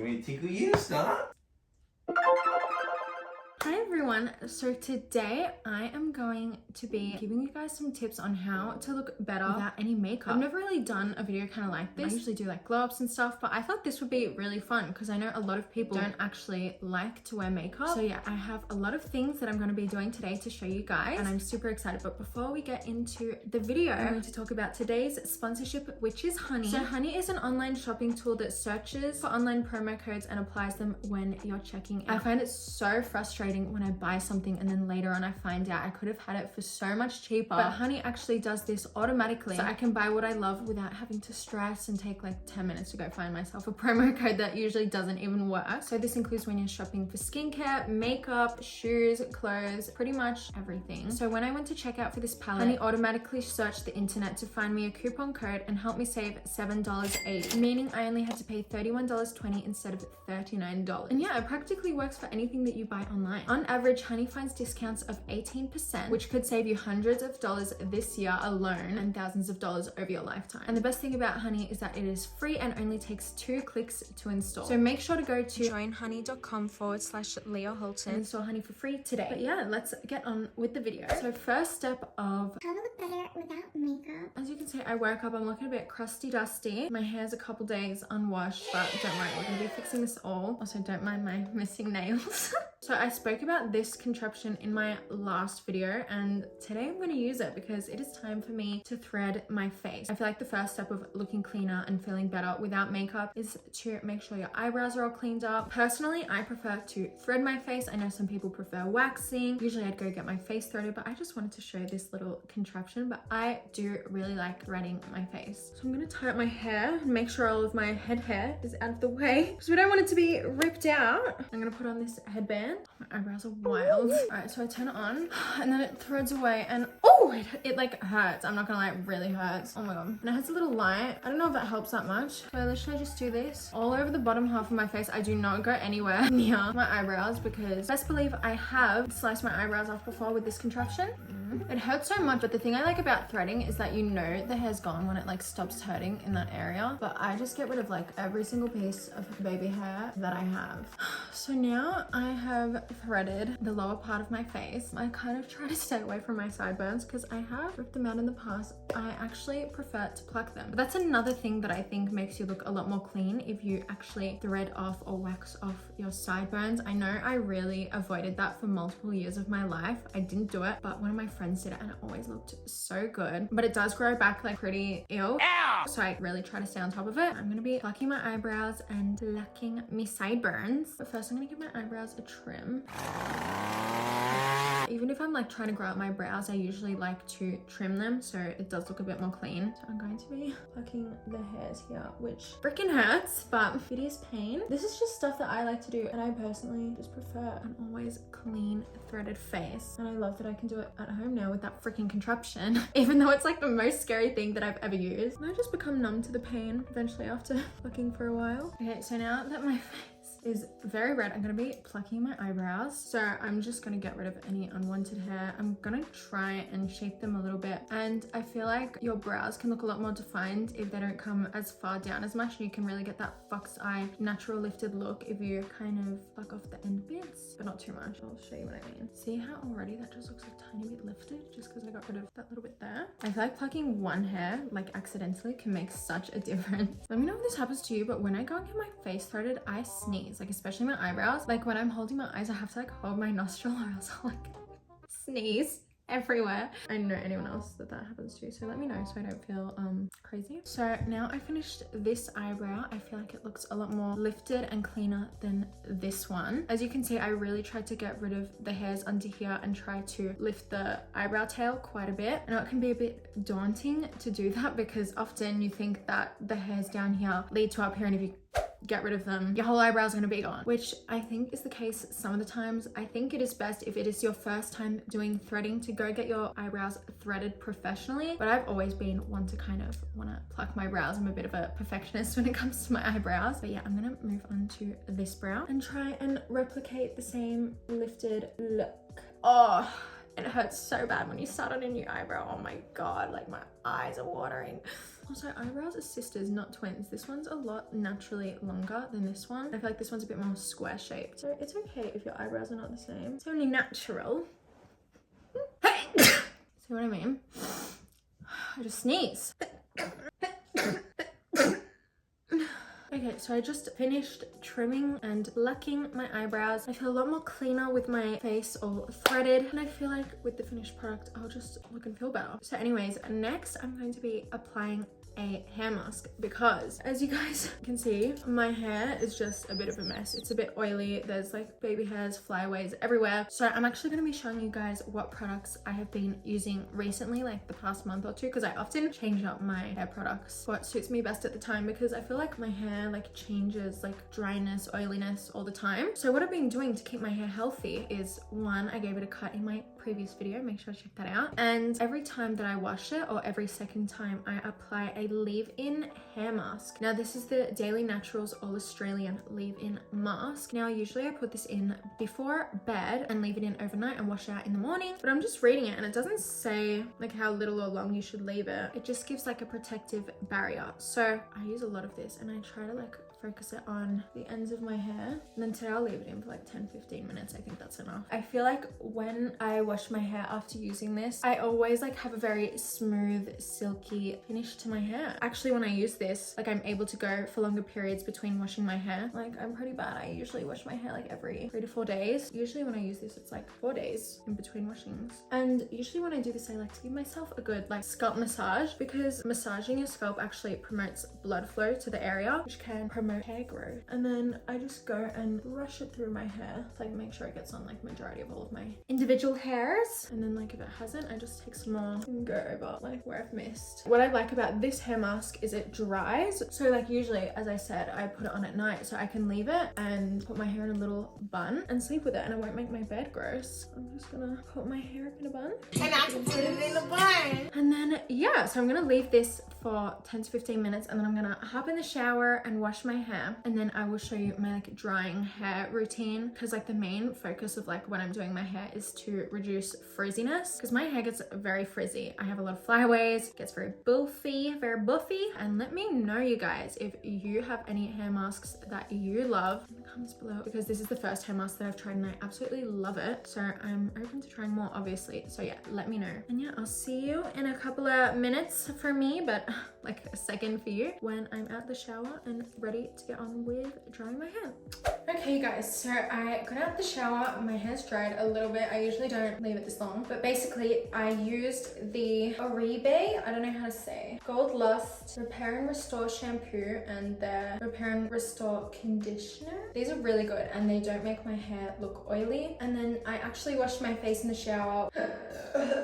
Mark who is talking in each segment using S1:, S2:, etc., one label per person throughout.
S1: Do you want me to tickle you, Star?
S2: Hi everyone, so today I am going to be giving you guys some tips on how to look better without any makeup. I've never really done a video kind of like this. I usually do like glow ups and stuff, but I thought this would be really fun because I know a lot of people don't actually like to wear makeup. So yeah, I have a lot of things that I'm going to be doing today to show you guys and I'm super excited. But before we get into the video, I'm going to talk about today's sponsorship, which is Honey. So Honey is an online shopping tool that searches for online promo codes and applies them when you're checking out. I find it so frustrating when I buy something and then later on I find out I could have had it for so much cheaper, but Honey actually does this automatically, so I can buy what I love without having to stress and take like 10 minutes to go find myself a promo code that usually doesn't even work. So this includes when you're shopping for skincare, makeup, shoes, clothes, pretty much everything. So when I went to check out for this palette, Honey automatically searched the internet to find me a coupon code and helped me save $7.80, meaning I only had to pay $31.20 instead of $39. And yeah, it practically works for anything that you buy online. On average, Honey finds discounts of 18%, which could save you hundreds of dollars this year alone and thousands of dollars over your lifetime. And the best thing about Honey is that it is free and only takes 2 clicks to install. So make sure to go to joinhoney.com/Leah Halton and install Honey for free today. But yeah, let's get on with the video. So first step of
S3: how to look better without makeup.
S2: As you can see, I woke up, I'm looking a bit crusty dusty. My hair's a couple days unwashed, but don't worry, we're gonna be fixing this all. Also, don't mind my missing nails. So I spoke about this contraption in my last video and today I'm going to use it because it is time for me to thread my face. I feel like the first step of looking cleaner and feeling better without makeup is to make sure your eyebrows are all cleaned up. Personally, I prefer to thread my face. I know some people prefer waxing. Usually I'd go get my face threaded, but I just wanted to show this little contraption, but I do really like threading my face. So I'm going to tie up my hair and make sure all of my head hair is out of the way because we don't want it to be ripped out. I'm going to put on this headband. My eyebrows are wild. All right, so I turn it on and then it threads away and oh, it like hurts. I'm not gonna lie, it really hurts. Oh my god. And it has a little light. I don't know if that helps that much. So I literally just do this all over the bottom half of my face. I do not go anywhere near my eyebrows because best believe I have sliced my eyebrows off before with this contraption. It hurts so much, but the thing I like about threading is that you know the hair's gone when it like stops hurting in that area. But I just get rid of like every single piece of baby hair that I have. So now I have threaded the lower part of my face. I kind of try to stay away from my sideburns because I have ripped them out in the past. I actually prefer to pluck them. But that's another thing that I think makes you look a lot more clean if you actually thread off or wax off your sideburns. I know I really avoided that for multiple years of my life. I didn't do it, but one of my friends did it and it always looked so good. But it does grow back like pretty ill. Ow! So I really try to stay on top of it. I'm gonna be plucking my eyebrows and plucking my sideburns. But first I'm gonna give my eyebrows a trim. Even if I'm like trying to grow out my brows, I usually like to trim them so it does look a bit more clean. So I'm going to be plucking the hairs here, which freaking hurts, but it is pain. This is just stuff that I like to do and I personally just prefer an always clean threaded face. And I love that I can do it at home now with that freaking contraption, even though it's like the most scary thing that I've ever used. And I just become numb to the pain eventually after plucking for a while. Okay, so now that my face is very red, I'm gonna be plucking my eyebrows. So I'm just gonna get rid of any unwanted hair. I'm gonna try and shape them a little bit. And I feel like your brows can look a lot more defined if they don't come as far down as much. You can really get that fox eye natural lifted look if you kind of pluck off the end bits, but not too much. I'll show you what I mean. See how already that just looks a tiny bit lifted just because I got rid of that little bit there. I feel like plucking one hair like accidentally can make such a difference. Let me know if this happens to you, but when I go and get my face threaded, I sneeze. Like especially my eyebrows. Like when I'm holding my eyes, I have to like hold my nostril or else I'll like sneeze everywhere. I know anyone else that happens to, so let me know so I don't feel crazy. So now I finished this eyebrow. I feel like it looks a lot more lifted and cleaner than this one. As you can see, I really tried to get rid of the hairs under here and try to lift the eyebrow tail quite a bit. I know it can be a bit daunting to do that because often you think that the hairs down here lead to up here, and if you get rid of them, your whole eyebrow is going to be gone, which I think is the case some of the times. I think it is best if it is your first time doing threading to go get your eyebrows threaded professionally, but I've always been one to kind of want to pluck my brows. I'm a bit of a perfectionist when it comes to my eyebrows. But yeah, I'm gonna move on to this brow and try and replicate the same lifted look. Oh, it hurts so bad when you start on a new eyebrow. Oh my god, like my eyes are watering. Also, eyebrows are sisters, not twins. This one's a lot naturally longer than this one. I feel like this one's a bit more square shaped. So it's okay if your eyebrows are not the same. It's only natural. See what I mean? I just sneeze. Okay, so I just finished trimming and plucking my eyebrows. I feel a lot more cleaner with my face all threaded, and I feel like with the finished product, I'll just look and feel better. So anyways, next I'm going to be applying a hair mask because, as you guys can see, my hair is just a bit of a mess. It's a bit oily. There's like baby hairs, flyaways everywhere. So I'm actually going to be showing you guys what products I have been using recently, like the past month or two, because I often change up my hair products, what suits me best at the time, because I feel like my hair like changes, like dryness, oiliness all the time. So what I've been doing to keep my hair healthy is, one, I gave it a cut in my previous video, make sure to check that out, and every time that I wash it, or every second time, I apply a leave-in hair mask. Now this is the Daily Naturals All Australian leave-in mask. Now usually I put this in before bed and leave it in overnight and wash it out in the morning, but I'm just reading it and it doesn't say like how little or long you should leave it. It just gives like a protective barrier. So I use a lot of this and I try to like focus it on the ends of my hair, and then today I'll leave it in for like 10-15 minutes. I think that's enough. I feel like when I wash my hair after using this, I always like have a very smooth, silky finish to my hair. Actually, when I use this, like I'm able to go for longer periods between washing my hair. Like I'm pretty bad. I usually wash my hair like every 3 to 4 days. Usually when I use this, it's like 4 days in between washings. And usually when I do this, I like to give myself a good like scalp massage, because massaging your scalp actually promotes blood flow to the area, which can promote hair growth. And then I just go and brush it through my hair to like make sure it gets on like majority of all of my individual hairs. And then like if it hasn't, I just take some more and go over like where I've missed. What I like about this hair mask is it dries. So like usually, as I said, I put it on at night so I can leave it and put my hair in a little bun and sleep with it, and I won't make my bed gross. I'm just gonna put my hair up in a bun.
S3: And I can put it in a bun.
S2: And then yeah, so I'm gonna leave this for 10 to 15 minutes and then I'm gonna hop in the shower and wash my hair, and then I will show you my like drying hair routine, because like the main focus of like when I'm doing my hair is to reduce frizziness, because my hair gets very frizzy. I have a lot of flyaways, gets very buffy, and let me know, you guys, if you have any hair masks that you love in the comments below, because this is the first hair mask that I've tried and I absolutely love it. So I'm open to trying more, obviously. So yeah, let me know. And yeah, I'll see you in a couple of minutes for me, but like a second for you, when I'm out the shower and ready to get on with drying my hair. Okay guys, so I got out the shower, my hair's dried a little bit. I usually don't leave it this long, but basically I used the Oribe, I don't know how to say, Gold Lust Repair and Restore shampoo and their Repair and Restore conditioner. These are really good and they don't make my hair look oily. And then I actually washed my face in the shower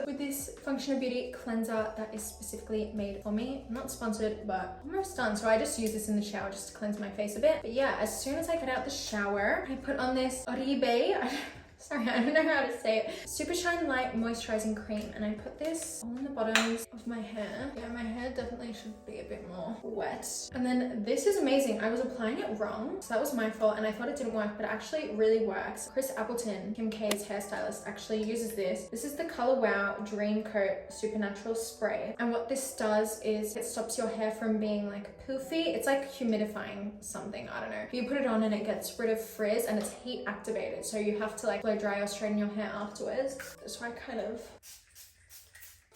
S2: with this Function of Beauty cleanser that is specifically made for me. I'm not sponsored, but almost done. So I just use this in the shower just to cleanse my face a bit. But yeah, as soon as I get out the shower, I put on this Oribe, sorry, I don't know how to say it, Supershine Light Moisturizing Cream, and I put this all in the bottoms of my hair. Yeah, my hair definitely should be a bit more wet. And then this is amazing. I was applying it wrong, so that was my fault, and I thought it didn't work, but it actually really works. Chris Appleton, Kim K's hairstylist, actually uses this. This is the Color Wow Dream Coat Supernatural Spray, and what this does is it stops your hair from being like poofy. It's like humidifying something, I don't know. You put it on and it gets rid of frizz, and it's heat activated, so you have to like blow dry or straighten your hair afterwards. So I kind of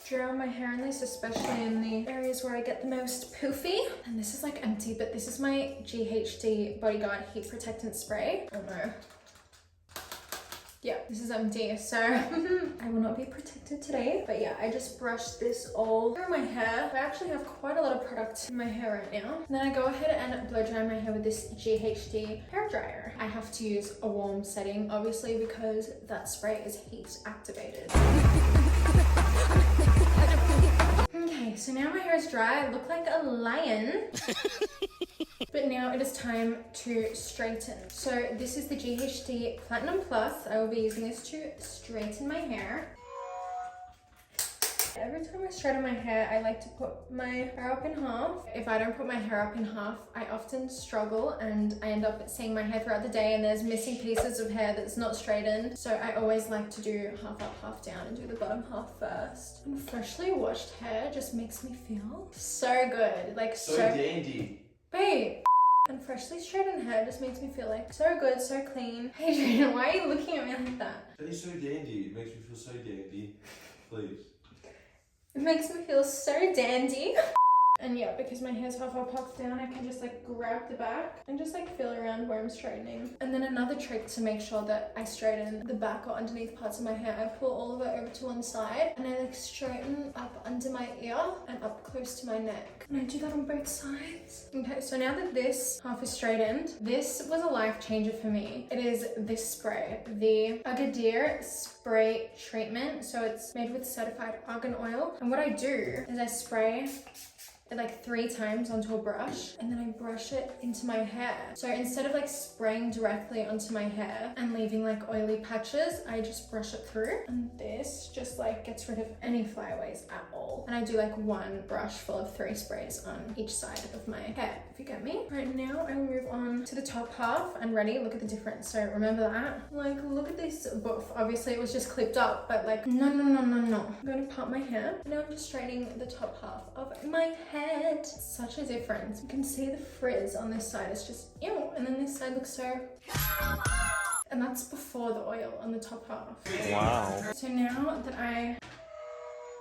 S2: drown my hair in this, especially in the areas where I get the most poofy. And this is like empty, but this is my GHD Bodyguard Heat Protectant Spray. Oh no. Yeah, this is empty, so I will not be protected today. But yeah, I just brushed this all through my hair. I actually have quite a lot of product in my hair right now. And then I go ahead and blow dry my hair with this GHD hairdryer. I have to use a warm setting, obviously, because that spray is heat activated. Okay, so now my hair is dry. I look like a lion. But now it is time to straighten. So this is the GHD Platinum Plus. I will be using this to straighten my hair. Every time I straighten my hair, I like to put my hair up in half. If I don't put my hair up in half, I often struggle and I end up seeing my hair throughout the day and there's missing pieces of hair that's not straightened. So I always like to do half up, half down and do the bottom half first. And freshly washed hair just makes me feel so good. Like so
S1: dandy.
S2: Babe. And freshly straightened hair just makes me feel like so good, so clean. Adrian, why are you looking at me like that?
S1: That is so dandy. It makes me feel so dandy. Please.
S2: It makes me feel so dandy. And yeah, because my hair's half up, half down, I can just like grab the back and just like feel around where I'm straightening. And then another trick to make sure that I straighten the back or underneath parts of my hair, I pull all of it over to one side and I like straighten up under my ear and up close to my neck. And I do that on both sides. Okay, so now that this half is straightened, this was a life changer for me. It is this spray, the Agadir spray treatment. So it's made with certified argan oil. And what I do is I spray it like 3 times onto a brush and then I brush it into my hair. So instead of like spraying directly onto my hair and leaving like oily patches, I just brush it through and this just like gets rid of any flyaways at all. And I do like 1 brush full of 3 sprays on each side of my hair, if you get me. Right now I will move on to the top half and ready, look at the difference. So remember that? Like look at this buff. Obviously it was just clipped up, but like no. I'm going to part my hair. Now I'm just straightening the top half of my hair. Such a difference. You can see the frizz on this side. It's just ew, and then this side looks so. And that's before the oil on the top half.
S1: Wow.
S2: So now that I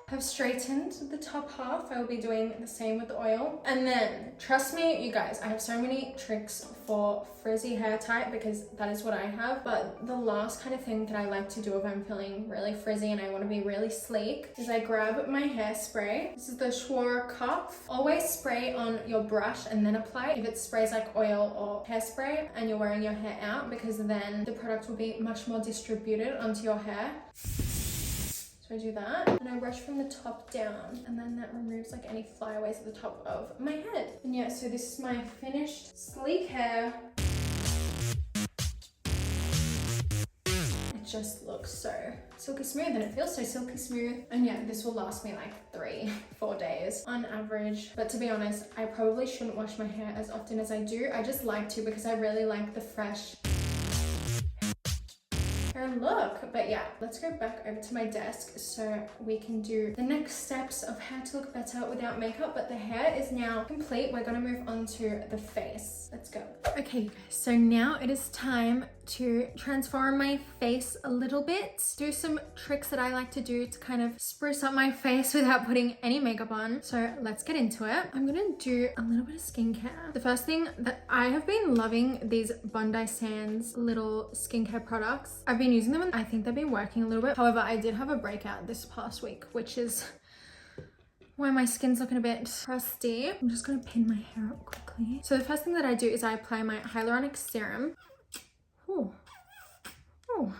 S2: have straightened the top half, I will be doing the same with the oil. And then, trust me, you guys, I have so many tricks for frizzy hair type because that is what I have. But the last kind of thing that I like to do if I'm feeling really frizzy and I want to be really sleek is I grab my hairspray. This is the Schwarzkopf. Always spray on your brush and then apply if it sprays like oil or hairspray and you're wearing your hair out, because then the product will be much more distributed onto your hair. So I do that and I brush from the top down and then that removes like any flyaways at the top of my head. And yeah, so this is my finished sleek hair. It just looks so silky smooth and it feels so silky smooth. And yeah, this will last me like 3-4 days on average. But to be honest, I probably shouldn't wash my hair as often as I do. I just like to because I really like the fresh look. But yeah, let's go back over to my desk so we can do the next steps of how to look better without makeup. But the hair is now complete. We're gonna move on to the face. Let's go. Okay, you guys, so now it is time to transform my face a little bit, do some tricks that I like to do to kind of spruce up my face without putting any makeup on. So let's get into it. I'm gonna do a little bit of skincare. The first thing that I have been loving, these Bondi Sands little skincare products. I've been using them and I think they've been working a little bit. However, I did have a breakout this past week, which is why my skin's looking a bit crusty. I'm just gonna pin my hair up quickly. So the first thing that I do is I apply my Hyaluronic Serum. Ooh. Ooh.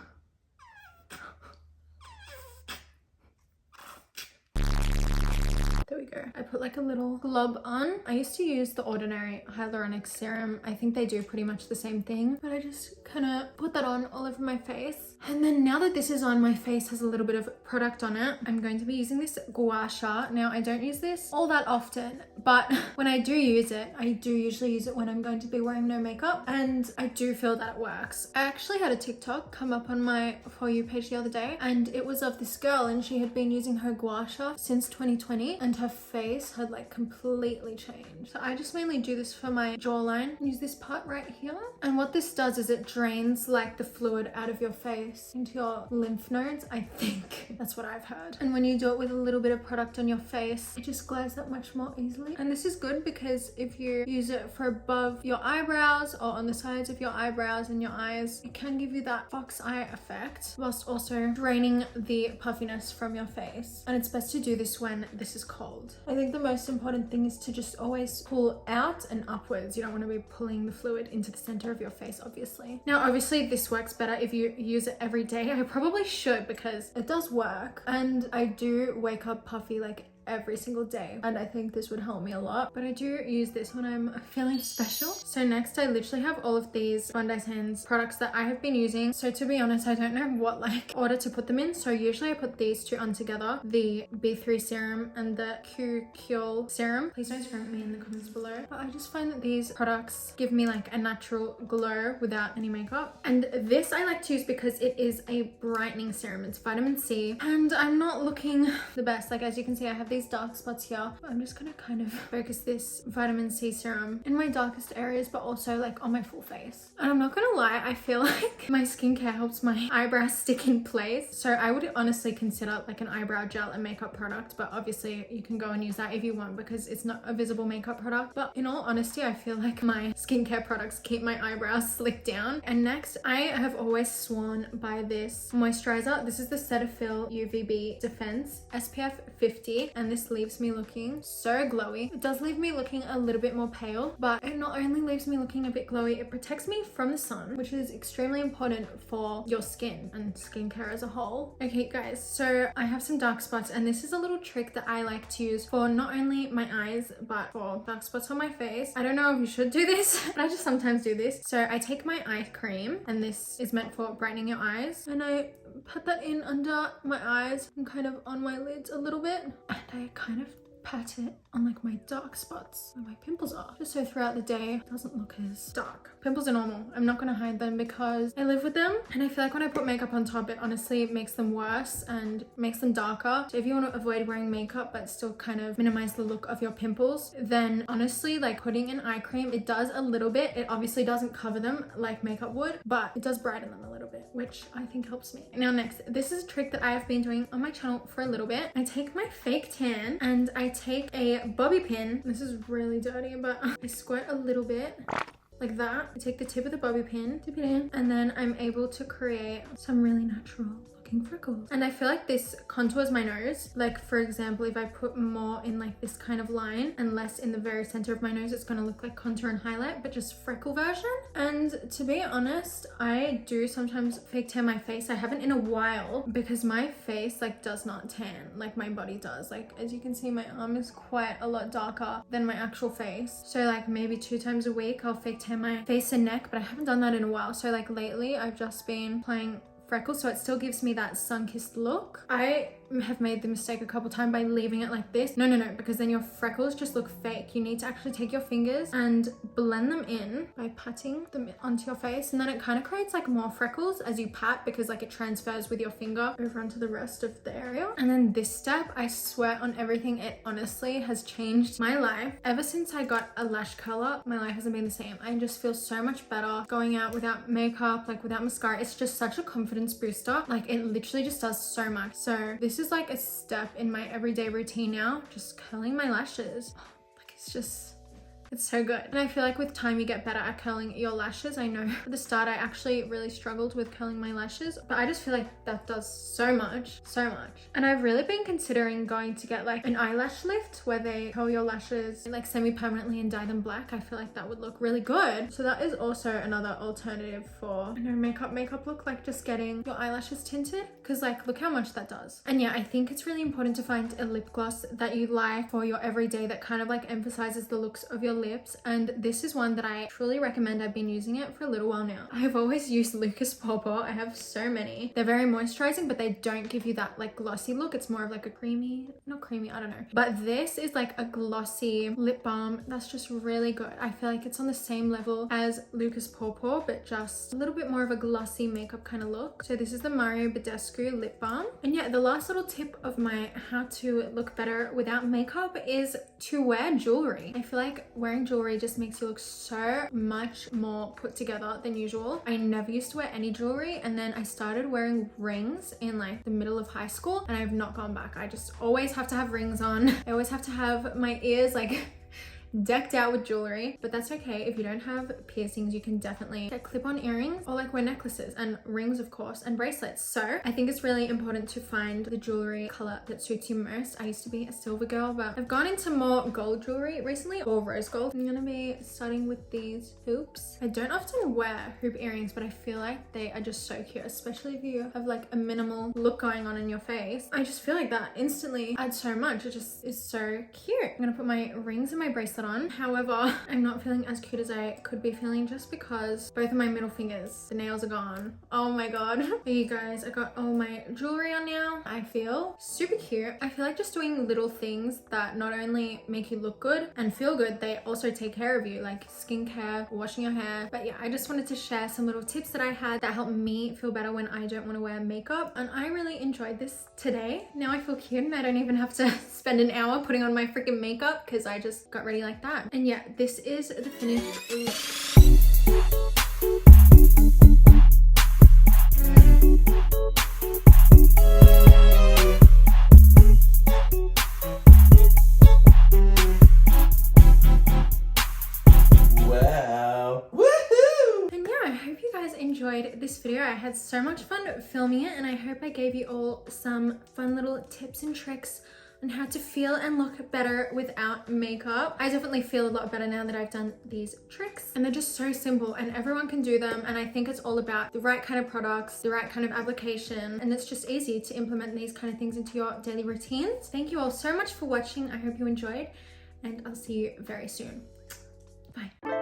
S2: There we go. I put like a little glob on. I used to use the ordinary Hyaluronic Serum. I think they do pretty much the same thing, but I just kind of put that on all over my face. And then now that this is on, my face has a little bit of product on it. I'm going to be using this gua sha. Now, I don't use this all that often, but when I do use it, I do usually use it when I'm going to be wearing no makeup, and I do feel that it works. I actually had a TikTok come up on my For You page the other day, and it was of this girl, and she had been using her gua sha since 2020, and her face had like completely changed. So I just mainly do this for my jawline. Use this part right here. And what this does is it drains like the fluid out of your face into your lymph nodes. I think that's what I've heard. And when you do it with a little bit of product on your face, it just glides that much more easily. And this is good because if you use it for above your eyebrows or on the sides of your eyebrows and your eyes, it can give you that fox eye effect whilst also draining the puffiness from your face. And it's best to do this when this is cold. I think the most important thing is to just always pull out and upwards. You don't want to be pulling the fluid into the center of your face, obviously. Now, obviously this works better if you use it every day. I probably should because it does work, and I do wake up puffy like every single day, and I think this would help me a lot, but I do use this when I'm feeling special. So next, I literally have all of these Bondi Sands products that I have been using. So to be honest, I don't know what like order to put them in, so usually I put these two on together, the B3 serum and the Bakuchiol serum. Please don't scream at me in the comments below, but I just find that these products give me like a natural glow without any makeup. And this I like to use because it is a brightening serum. It's vitamin C, and I'm not looking the best. Like, as you can see, I have these dark spots here. I'm just gonna kind of focus this vitamin C serum in my darkest areas, but also like on my full face. And I'm not gonna lie, I feel like my skincare helps my eyebrows stick in place. So I would honestly consider like an eyebrow gel and makeup product, but obviously you can go and use that if you want because it's not a visible makeup product. But in all honesty, I feel like my skincare products keep my eyebrows slicked down. And next, I have always sworn by this moisturizer. This is the Cetaphil UVB Defense SPF 50, and this leaves me looking so glowy. It does leave me looking a little bit more pale, but it not only leaves me looking a bit glowy, it protects me from the sun, which is extremely important for your skin and skincare as a whole. Okay guys, so I have some dark spots, and this is a little trick that I like to use for not only my eyes but for dark spots on my face. I don't know if you should do this, but I just sometimes do this. So I take my eye cream, and this is meant for brightening your eyes, and I put that in under my eyes and kind of on my lids a little bit, and I kind of pat it on like my dark spots where my pimples are, just so throughout the day it doesn't look as dark. Pimples are normal, I'm not gonna hide them because I live with them, and I feel like when I put makeup on top, it honestly makes them worse and makes them darker. So if you want to avoid wearing makeup but still kind of minimize the look of your pimples, then honestly like putting an eye cream, it does a little bit. It obviously doesn't cover them like makeup would, but it does brighten them a little bit, which I think helps me. Now next, this is a trick that I have been doing on my channel for a little bit. I take my fake tan and I take a bobby pin. This is really dirty, but I squirt a little bit like that. I take the tip of the bobby pin, dip it in, and then I'm able to create some really natural looking freckles. And I feel like this contours my nose. Like for example, if I put more in like this kind of line and less in the very center of my nose, it's gonna look like contour and highlight, but just freckle version. And to be honest, I do sometimes fake tan my face. I haven't in a while because my face like does not tan like my body does. Like as you can see, my arm is quite a lot darker than my actual face. So like maybe 2 times a week I'll fake tan my face and neck, but I haven't done that in a while. So like lately I've just been applying freckles, so it still gives me that sun-kissed look. I have made the mistake a couple times by leaving it like this. No, because then your freckles just look fake. You need to actually take your fingers and blend them in by patting them onto your face, and then it kind of creates like more freckles as you pat, because like it transfers with your finger over onto the rest of the area. And then this step, I swear on everything, it honestly has changed my life. Ever since I got a lash curler, my life hasn't been the same. I just feel so much better going out without makeup, like without mascara. It's just such a confidence booster. Like it literally just does so much. So this is like a step in my everyday routine now, just curling my lashes. Like it's so good. And I feel like with time you get better at curling your lashes. I know at the start I actually really struggled with curling my lashes, but I just feel like that does so much. And I've really been considering going to get like an eyelash lift where they curl your lashes like semi-permanently and dye them black. I feel like that would look really good. So that is also another alternative for, I know, makeup look, like just getting your eyelashes tinted, because like look how much that does. And yeah, I think it's really important to find a lip gloss that you like for your everyday, that kind of like emphasizes the looks of your lips. And this is one that I truly recommend. I've been using it for a little while now. I've always used Pawpaw. I have so many. They're very moisturizing, but they don't give you that like glossy look. It's more of like a not creamy, I don't know. But this is like a glossy lip balm that's just really good. I feel like it's on the same level as Pawpaw, but just a little bit more of a glossy makeup kind of look. So this is the Badescu lip balm. And yeah, the last little tip of my how to look better without makeup is to wear jewelry. I feel like wearing jewelry just makes you look so much more put together than usual. I never used to wear any jewelry, and then I started wearing rings in like the middle of high school, and I've not gone back. I just always have to have rings on. I always have to have my ears like decked out with jewelry, but that's okay. If you don't have piercings, you can definitely get clip-on earrings or like wear necklaces and rings, of course, and bracelets. So I think it's really important to find the jewelry color that suits you most. I used to be a silver girl, but I've gone into more gold jewelry recently, or rose gold. I'm gonna be starting with these hoops. I don't often wear hoop earrings, but I feel like they are just so cute, especially if you have like a minimal look going on in your face. I just feel like that instantly adds so much. It just is so cute. I'm gonna put my rings and my bracelet on. However, I'm not feeling as cute as I could be feeling just because both of my middle fingers, the nails are gone. Oh my god. There you guys, I got all my jewelry on now. I feel super cute. I feel like just doing little things that not only make you look good and feel good, they also take care of you, like skincare, washing your hair. But yeah, I just wanted to share some little tips that I had that helped me feel better when I don't want to wear makeup, and I really enjoyed this today. Now I feel cute and I don't even have to spend an hour putting on my freaking makeup because I just got ready like that. And yeah, this is the finished look. Enjoyed this video. I had so much fun filming it, and I hope I gave you all some fun little tips and tricks on how to feel and look better without makeup. I definitely feel a lot better now that I've done these tricks, and they're just so simple and everyone can do them. And I think it's all about the right kind of products, the right kind of application, and it's just easy to implement these kind of things into your daily routines. Thank you all so much for watching. I hope you enjoyed, and I'll see you very soon. Bye.